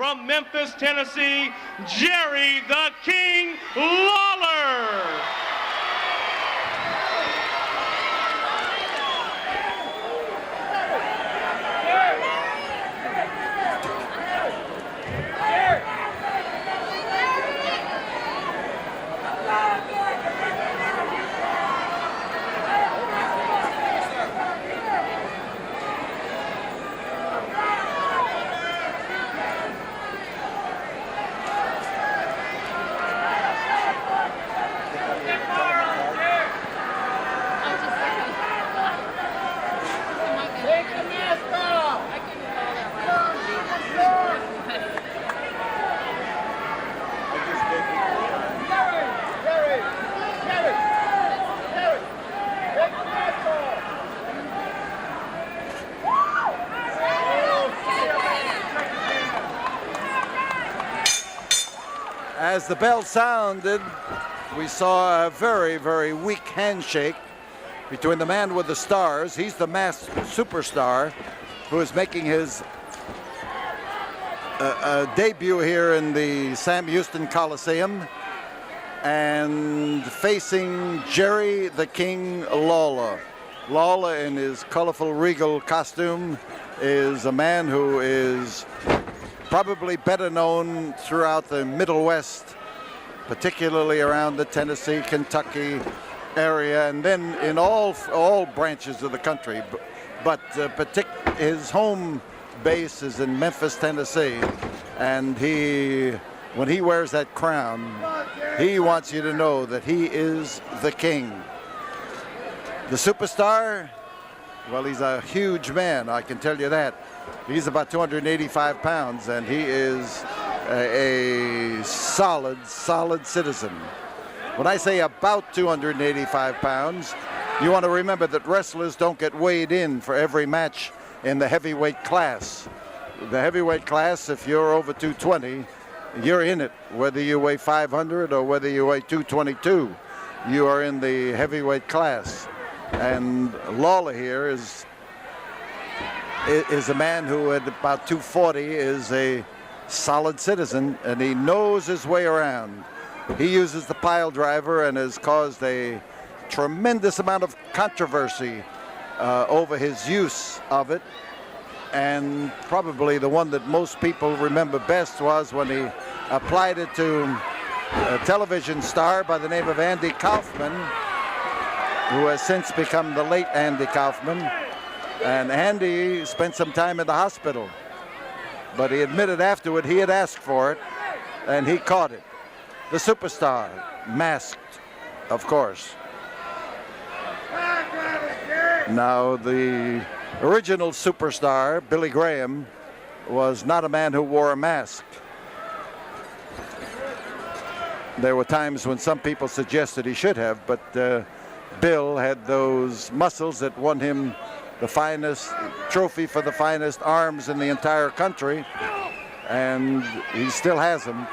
from Memphis, Tennessee, Jerry the King Lawler. As the bell sounded, we saw a very, very weak handshake between the man with the stars. He's the masked superstar who is making his debut here in the Sam Houston Coliseum and facing Jerry the King Lawler. Lawler, in his colorful regal costume, is a man who is probably better known throughout the Middle West, particularly around the Tennessee, Kentucky area, and then in all branches of the country. But his home base is in Memphis, Tennessee, and when he wears that crown, he wants you to know that he is the king. The superstar, well, he's a huge man, I can tell you that. He's about 285 pounds, and he is a solid citizen. When I say about 285 pounds, you want to remember that wrestlers don't get weighed in for every match in the heavyweight class. The heavyweight class, if you're over 220, you're in it. Whether you weigh 500 or whether you weigh 222, you are in the heavyweight class. And Lawler here is a man who at about 240 is a solid citizen, and he knows his way around. He uses the pile driver and has caused a tremendous amount of controversy over his use of it. And probably the one that most people remember best was when he applied it to a television star by the name of Andy Kaufman, who has since become the late Andy Kaufman. And Andy spent some time in the hospital, but he admitted afterward he had asked for it, and he caught it. The superstar, masked, of course. Now, the original superstar, Billy Graham, was not a man who wore a mask. There were times when some people suggested he should have, but Bill had those muscles that won him the finest trophy for the finest arms in the entire country, and he still has them.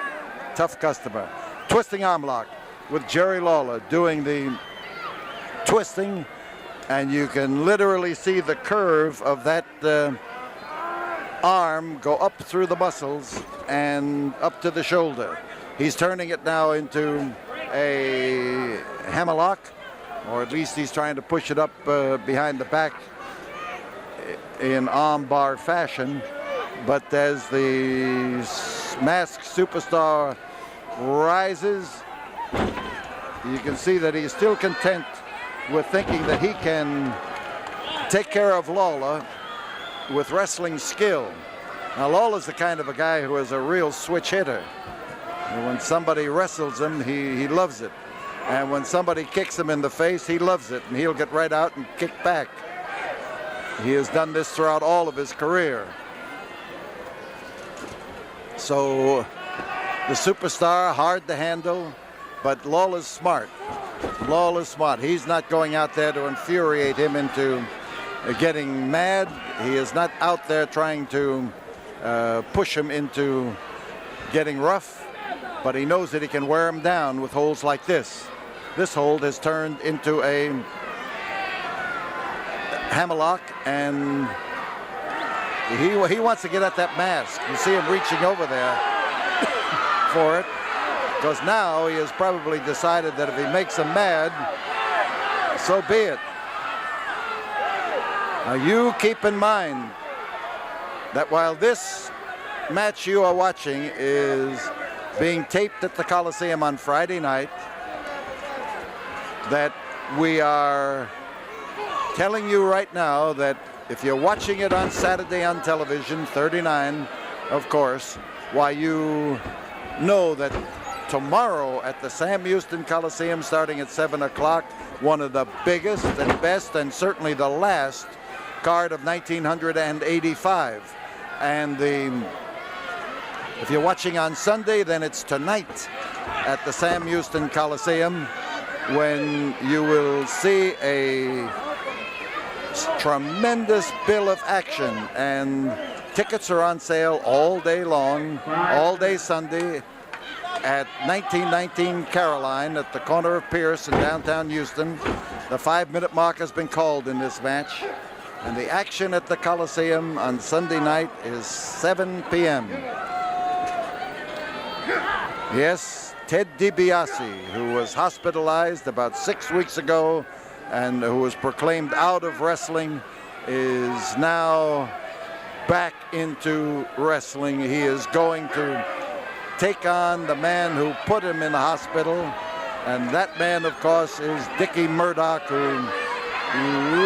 Tough customer. Twisting arm lock with Jerry Lawler doing the twisting, and you can literally see the curve of that arm go up through the muscles and up to the shoulder. He's turning it now into a hammerlock, or at least he's trying to push it up behind the back in arm bar fashion. But as the masked superstar rises, you can see that he's still content with thinking that he can take care of Lawler with wrestling skill. Now, Lawler's the kind of a guy who is a real switch hitter. And when somebody wrestles him, he loves it. And when somebody kicks him in the face, he loves it, and he'll get right out and kick back. He has done this throughout all of his career. So the superstar, hard to handle, but Lawler's smart. Lawler's smart. He's not going out there to infuriate him into getting mad. He is not out there trying to push him into getting rough, but he knows that he can wear him down with holds like this. This hold has turned into a hammerlock, and he wants to get at that mask. You see him reaching over there for it, because now he has probably decided that if he makes him mad, so be it. Now you keep in mind that while this match you are watching is being taped at the Coliseum on Friday night, that we are telling you right now that if you're watching it on Saturday on television, 39, of course, why you know that tomorrow at the Sam Houston Coliseum, starting at 7 o'clock, one of the biggest and best and certainly the last card of 1985. And if you're watching on Sunday, then it's tonight at the Sam Houston Coliseum, when you will see a tremendous bill of action, and tickets are on sale all day long, all day Sunday at 1919 Caroline at the corner of Pierce in downtown Houston. The 5-minute mark has been called in this match, and the action at the Coliseum on Sunday night is 7 p.m. Yes, Ted DiBiase, who was hospitalized about 6 weeks ago and who was proclaimed out of wrestling, is now back into wrestling. He is going to take on the man who put him in the hospital, and that man, of course, is Dickie Murdoch, who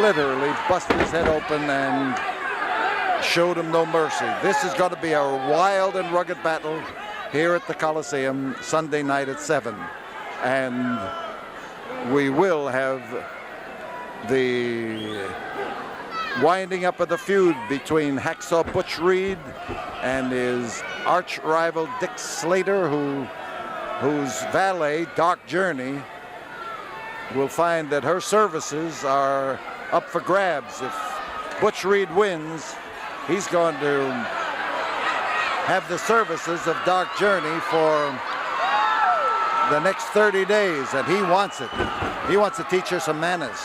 literally busted his head open and showed him no mercy. This is going to be a wild and rugged battle here at the Coliseum Sunday night at 7. And we will have the winding up of the feud between Hacksaw Butch Reed and his arch rival Dick Slater, whose valet, Dark Journey, will find that her services are up for grabs. If Butch Reed wins, he's going to have the services of Dark Journey for the next 30 days, and he wants it. He wants to teach her some manners.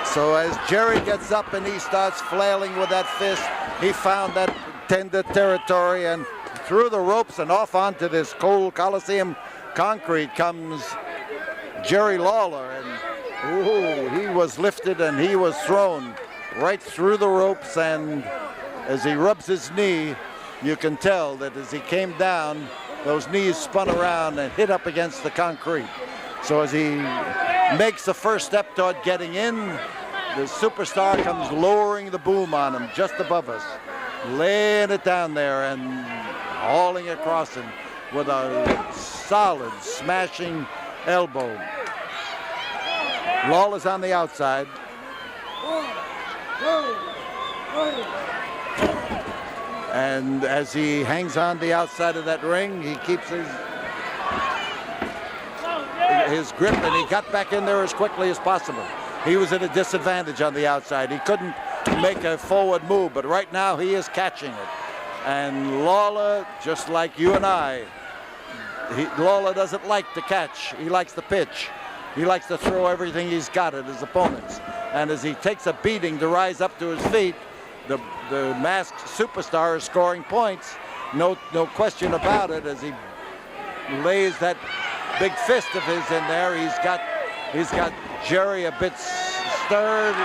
So as Jerry gets up and he starts flailing with that fist, he found that tender territory, and through the ropes and off onto this cold Coliseum concrete comes Jerry Lawler, and ooh, he was lifted and he was thrown right through the ropes, and as he rubs his knee, you can tell that as he came down, those knees spun around and hit up against the concrete. So as he makes the first step toward getting in, the superstar comes lowering the boom on him just above us, laying it down there and hauling across him with a solid smashing elbow. Lawler's on the outside. And as he hangs on the outside of that ring, he keeps his grip, and he got back in there as quickly as possible. He was at a disadvantage on the outside. He couldn't make a forward move, but right now he is catching it. And Lawler, just like you and I, Lawler doesn't like to catch. He likes to pitch. He likes to throw everything he's got at his opponents. And as he takes a beating to rise up to his feet, the masked superstar is scoring points. No question about it. As he lays that big fist of his in there, he's got Jerry a bit stirred,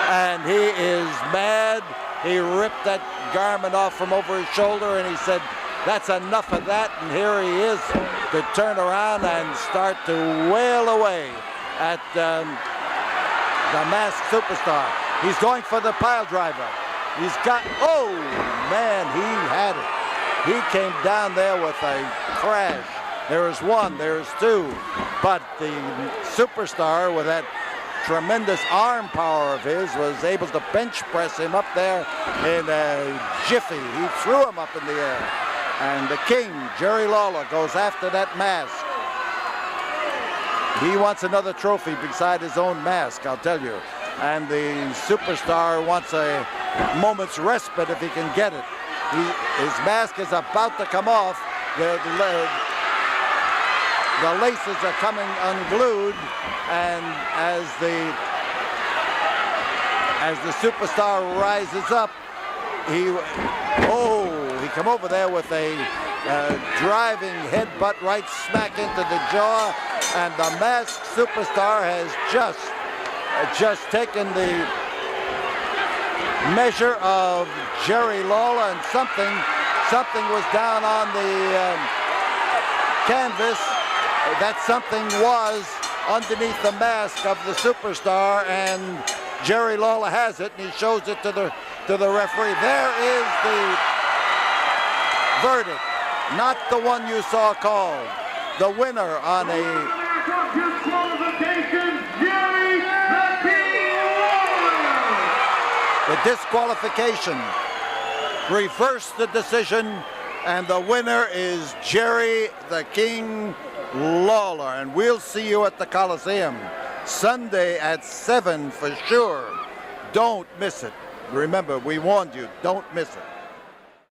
and he is mad. He ripped that garment off from over his shoulder, and he said, "That's enough of that." And here he is to turn around and start to wail away at the masked superstar. He's going for the pile driver. He's got, oh man, he had it. He came down there with a crash. There's one, there's two, but the superstar with that tremendous arm power of his was able to bench press him up there in a jiffy. He threw him up in the air. And the king, Jerry Lawler, goes after that mask. He wants another trophy beside his own mask, I'll tell you. And the superstar wants a moment's respite if he can get it. His mask is about to come off. The laces are coming unglued, and as the superstar rises up, he come over there with a driving headbutt right smack into the jaw, and the Masked Superstar has just taken the measure of Jerry Lawler, and something was down on the canvas. That something was underneath the mask of the Superstar, and Jerry Lawler has it, and he shows it to the referee. There is the verdict, not the one you saw called. The winner on a Disqualification, Jerry the King Lawler. the disqualification reversed the decision, and the winner is Jerry the King Lawler. And we'll see you at the Coliseum Sunday at 7 for sure. Don't miss it. Remember, we warned you, don't miss it.